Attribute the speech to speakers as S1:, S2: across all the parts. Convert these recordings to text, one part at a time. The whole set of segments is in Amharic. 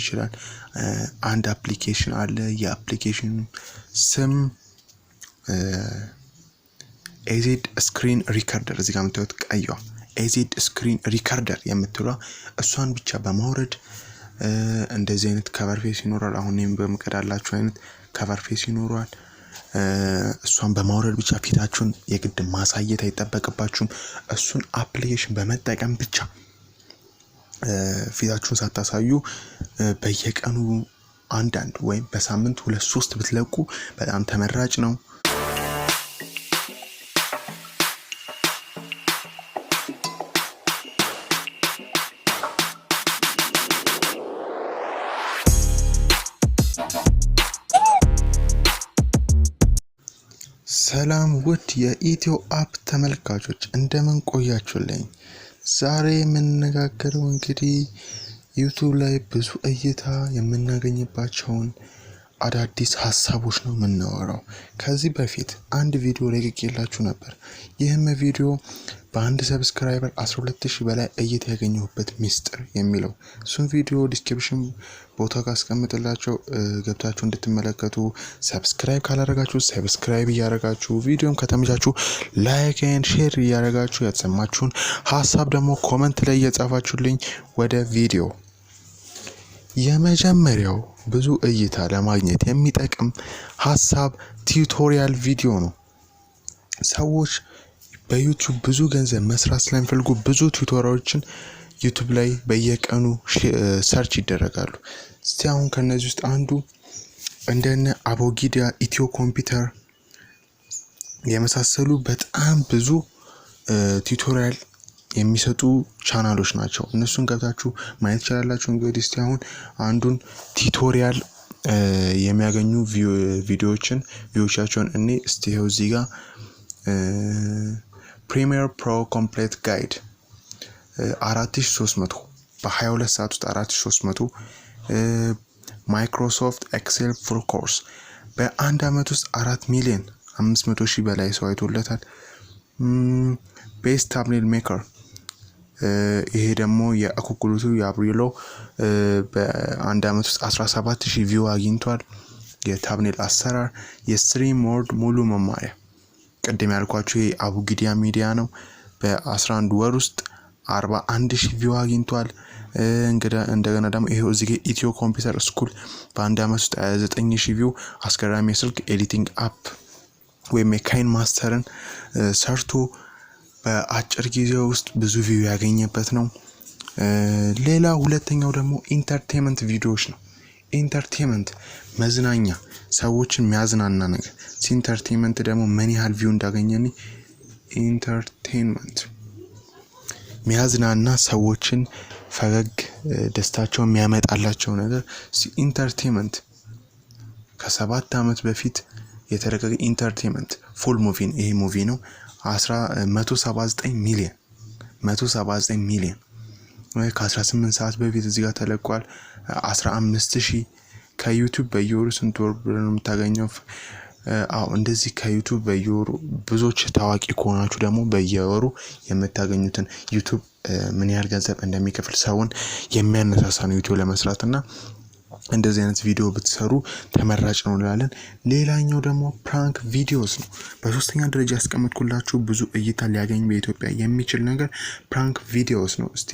S1: ይችላል አንድ አፕሊኬሽን አለ የአፕሊኬሽን ስም ኤዜድ ስክሪን ሪከርደር እዚህ ጋር የምታዩት ቀይዋ ኤዜድ ስክሪን ሪከርደር የምትለው እሷን ብቻ በማውረድ እንደዚህ አይነት ከቨር ፌስ ይኖራል አሁን እኔም በመቀዳላችሁ አይነት ከቨር ፌስ ይኖራል እሷን በማውረድ ብቻ ፊታችሁን የግድ ማሳየት አይተበቀባችሁም እሱን አፕሊኬሽን በመጠቀም ብቻ ፊታችሁን ሳታሳዩ በየቀኑ አንድ ወይም በሳምንት 2-3 ብትለቁ በጣም ተመራጭ ነው ሰላም ውድ የኢትዮ አፕ ተመልካቾች እንደምን ቆያችሁልኝ ዛሬ የምንነጋገረው እንግዲህ ዩቲዩብ ላይ ብዙ እይታ የምናገኝባቸውን አዳዲስ ሐሳቦች ነው የምናወራው ከዚህ በፊት አንድ ቪዲዮ ለቅቄላችሁ ነበር ይህም ቪዲዮ በአንድ ሰብስክራይበር 12000 በላይ እይታ ያገኘሁበት ሚስጥር የሚለው እሱን ቪዲዮ ዲስክሪፕሽን ቦታ ጋር አስቀምጥላችሁ ገብታችሁ እንድትመለከቱ ሰብስክራይብ ካላደረጋችሁ ሰብስክራይብ ያደርጋችሁ ቪዲዮም ከተመቻቹ ላይክ ኤንድ ሼር ያደርጋችሁ ያተሰማችሁን ሐሳብ ደግሞ ኮሜንት ላይ እየጻፋችሁልኝ ወደ ቪዲዮ የመጀመሪያው ብዙ እይታ ለማግኘት የሚጠቅም ሐሳብ ቲዩቶሪያል ቪዲዮ ነው ሰዎች በዩቲዩብ ብዙ ገንዘብ መስራት ስለሚፈልጉ ብዙ ቲዩቶሪያሎችን ዩቲዩብ ላይ በየቀኑ ሰርች ይደረጋሉ እስቲያውን ከነዚህ ውስጥ አንዱ እንደነ አቦጊዳ ኢትዮ ኮምፒውተር የመሳሰሉ በጣም ብዙ ቲዩቶሪያል የሚሰጡ ቻናሎች ናቸው እነሱን ገብታችሁ ማየት ይችላልላችሁ እንግዲህ እስቲያውን አንዱን ቲዩቶሪያል የሚያገኙ ቪዲዮዎቻቸውን እኔ እስቲው እዚህ ጋር Premiere Pro Complete Guide 4300 በ22 ሰዓት ውስጥ 4300 Microsoft Excel Full Course በአንድ አመት ውስጥ 4,500,000 በላይ ሰው አይቶለታል Best Thumbnail Maker ይሄ ደግሞ የአኩኩሉቱ ያብሪሎ በአንድ አመት ውስጥ 17000 ቪው አግኝቷል የታብኔል አሰራር የስትሪም ሞድ ሙሉ መማሪያ ቀደም ያልኳችሁ አቡጊዲያ ሚዲያ ነው በ11 ወር ውስጥ 41000 ቪው አግኝቷል እንደገና ደግሞ ይሄው እዚህ ጋር ኢትዮ ኮምፒውተር ስኩል በአንድ አመት ውስጥ 29000 ቪው አስገራሚ ስልክ ኤዲቲንግ አፕ ወይም የካይን ማስተርን ሰርቶ በአጭር ጊዜ ውስጥ ብዙ ቪው ያገኘበት ነው ሌላ ሁለተኛው ደግሞ ኢንተርቴይንመንት ቪዲዮዎች ነው ኢንተርቴይንመንት መዝናኛ ሰዎችን የሚያዝናና ነገር ኢንተርቴይንመንት ደግሞ ምን ያህል ቪው እንዳገኘኝ ኢንተርቴይንመንት የሚያዝናና ሰዎችን ፈገግ ደስታቸውን የሚያመጣላቸው ነገር ኢንተርቴይንመንት ከ7 አመት በፊት የተለቀቀ ኢንተርቴይንመንት ፉል ሙቪ ይሄ ሙቪ ነው 179 ሚሊዮን ከ18 ሰዓት በፊት እዚህ ጋር ተለቋል 15000 ከዩቲዩብ በየወሩ ስንት ወር ብለን የምታገኘው እንደዚህ ከዩቲዩብ በየወሩ ብዙዎች ታዋቂ ከሆናችሁ ደግሞ በየወሩ የምታገኙትን ዩቲዩብ ምን ያህል ገንዘብ እንደሚከፍል ሰውን የሚያነሳሳ ነው ዩቲዩብ ለመስራትና እንደዚህ አይነት ቪዲዮ ብትሰሩ ተመራጭ ነው እንላለን ሌላኛው ደግሞ ፕራንክ ቪዲዮስ ነው በሶስተኛ ደረጃ ያስቀመጥኩላችሁ ብዙ እይታ ሊያገኝ በኢትዮጵያ የሚችል ነገር ፕራንክ ቪዲዮስ ነው እስቲ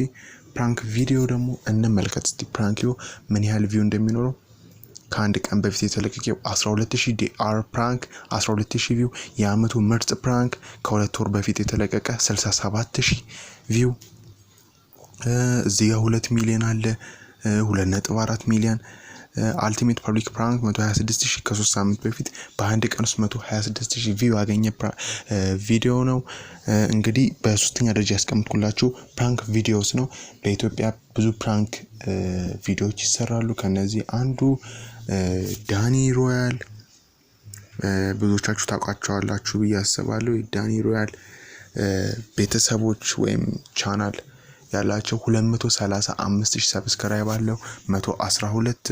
S1: ፕራንክ ቪዲዮ ደግሞ እንመልከት እስቲ ፕራንክ ምን ያህል ቪው እንደሚኖረው ከአንድ ቀን በፊት የተለቀቀው 12000 ዲአር ፕራንክ 12000 ቪው የአመቱ ምርጥ ፕራንክ ከሁለት ወር በፊት የተለቀቀ 67000 ቪው እዚህ ጋር 2 ሚሊዮን አለ 2.4 ሚሊዮን አልቲሜት ፐብሊክ ፕራንክ 126000 ከ3 ሳምንት በፊት በአንድ ቀን ውስጥ 126000 ቪው ያገኘ ቪዲዮ ነው እንግዲህ በሶስተኛ ደረጃ ያስቀምጥኩላችሁ ፕራንክ ቪዲዮስ ነው በኢትዮጵያ ብዙ ፕራንክ ቪዲዮዎች ይሰራሉ ከነዚህ አንዱ ዳኒ ሮያል ብዙዎቻችሁ ታውቃቸዋላችሁ ብዬ አስባለሁ ዳኒ ሮያል ቤተሰቦች ወይም ቻናል ያላቸው 235000 ሰብስክራይብ አለው 112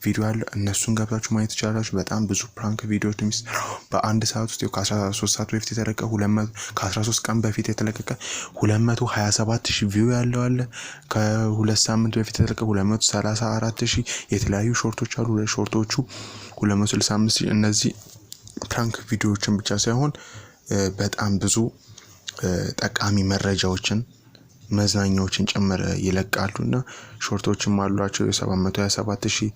S1: ቪዲዮ አለ እነሱን ገብታችሁ ማየት ትችላላችሁ በጣም ብዙ ፕራንክ ቪዲዮዎች የሚሰራው በአንድ ሰዓት ውስጥ ከ13 ሰዓት በፊት የተለቀቀ 200 ከ13 ቀን በፊት የተለቀቀ 227000 ቪው ያለው አለ ከ2 ሳምንት በፊት የተለቀቀ 234000 የተለያዩ ሾርቶች አሉ ለሾርቶቹ 265000 እነዚህ ፕራንክ ቪዲዮዎችን ብቻ ሳይሆን በጣም ብዙ ጠቃሚ መረጃዎችን መዝናኛዎችን ጨምረ ይለቃሉና ሾርቶችም አሏቸው 727000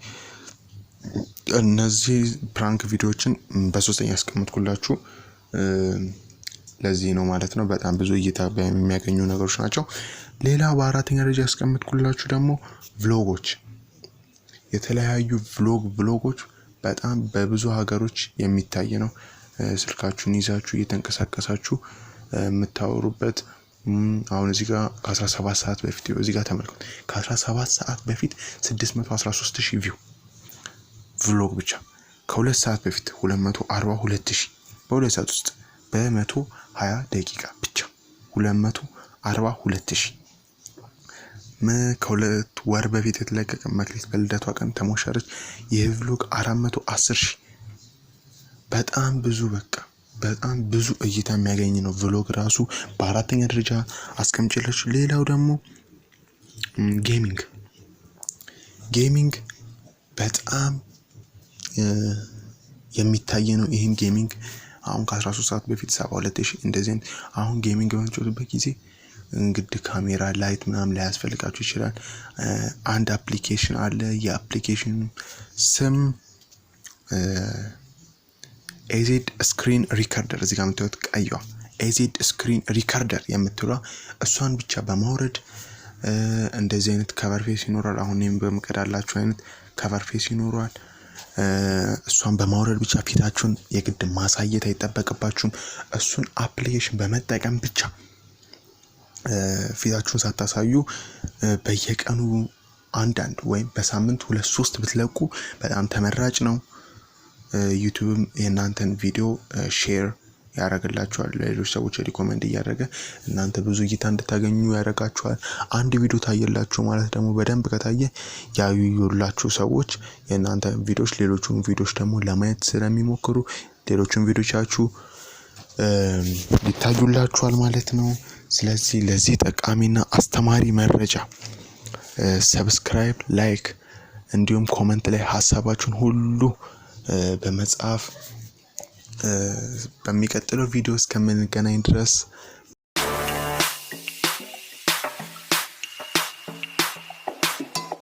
S1: እነዚህ ፕራንክ ቪዲዮዎችን በሶስተኛ ያስቀምጥኩላችሁ ለዚህ ነው ማለት ነው በጣም ብዙ እይታ የሚያገኙ ነገሮች ናቸው ሌላ በአራተኛ ደረጃ ያስቀምጥኩላችሁ ደግሞ ቭሎጎች የተለያዩ ቭሎጎች በጣም በብዙ ሀገሮች የሚታይ ነው ስልካችሁን ይዛችሁ እየተንቀሳቀሳችሁ የምታወሩበት አሁን እዚህ ጋር ከ17 ሰዓት በፊት እዚህ ጋር ተመልከቱ ከ17 ሰዓት በፊት 613000 ቪው ቭሎግ ብቻ ከ2 ሰዓት በፊት 242000 በ2 ሰዓት ውስጥ በ120 ደቂቃ ብቻ 242000 ከሁለት ወር በፊት የተለቀቀ መክሊት በልደቷ ቀን ተሞሸረች ይህ ቭሎግ 410000 በጣም ብዙ በጣም ብዙ እይታ የሚያገኝ ነው ቭሎግ ራሱ በአራተኛ ደረጃ አስቀምጬላችሁ ሌላው ደግሞ ጌሚንግ በጣም የሚታይ ነው ይሄን ጌሚንግ አሁን ከ13 ሰዓት በፊት 72000 እንደዚህ አሁን ጌሚንግ በመጫወትበት ጊዜ እንግዲህ ካሜራ ላይት ምናምን ላይ ያስፈልጋችሁ ይችላል አንድ አፕሊኬሽን አለ የአፕሊኬሽን ስም ኤዜድ ስክሪን ሪከርደር እዚህ ጋር የምታዩት ቀይዋ ኤዜድ ስክሪን ሪከርደር የምትለው እሷን ብቻ በማውረድ እንደዚህ አይነት ከቨር ፌስ ይኖራል አሁን እኔም በመቀዳላችሁ አይነት ከቨር ፌስ ይኖራል እሷን በማውረድ ብቻ ፊታችሁን የግድ ማሳየት አይተበቀባችሁም እሱን አፕሊኬሽን በመጠቀም ብቻ ፊታችሁን ሳታሳዩ በየቀኑ አንዳንድ ወይም በሳምንት 2-3 ብትለቁ በጣም ተመራጭ ነው ዩቲዩብ የናንተን ቪዲዮ ሼር ያደርግላችኋል ለሌሎች ሰዎች ሪኮመንድ ያደረገ እናንተ ብዙ እይታ እንድታገኙ ያደርጋችኋል አንድ ቪዲዮ ታየላችሁ ማለት ደግሞ በደንብ ከታየ ያዩላችሁ ሰዎች የናንተ ቪዲዮዎች ሌሎቹን ቪዲዮዎች ደግሞ ለማየት ስለሚሞክሩ ሌሎቹን ቪዲዮቻችሁ ይታዩላችኋል ማለት ነው ስለዚህ ለዚህ ጠቃሚና አስተማሪ መረጃ ሰብስክራይብ ላይክ እንዲሁም ኮሜንት ላይ ሐሳባችሁን ሁሉ በመጻፍ በሚቀጥለው ቪዲዮ እስከምንገናኝ ድረስ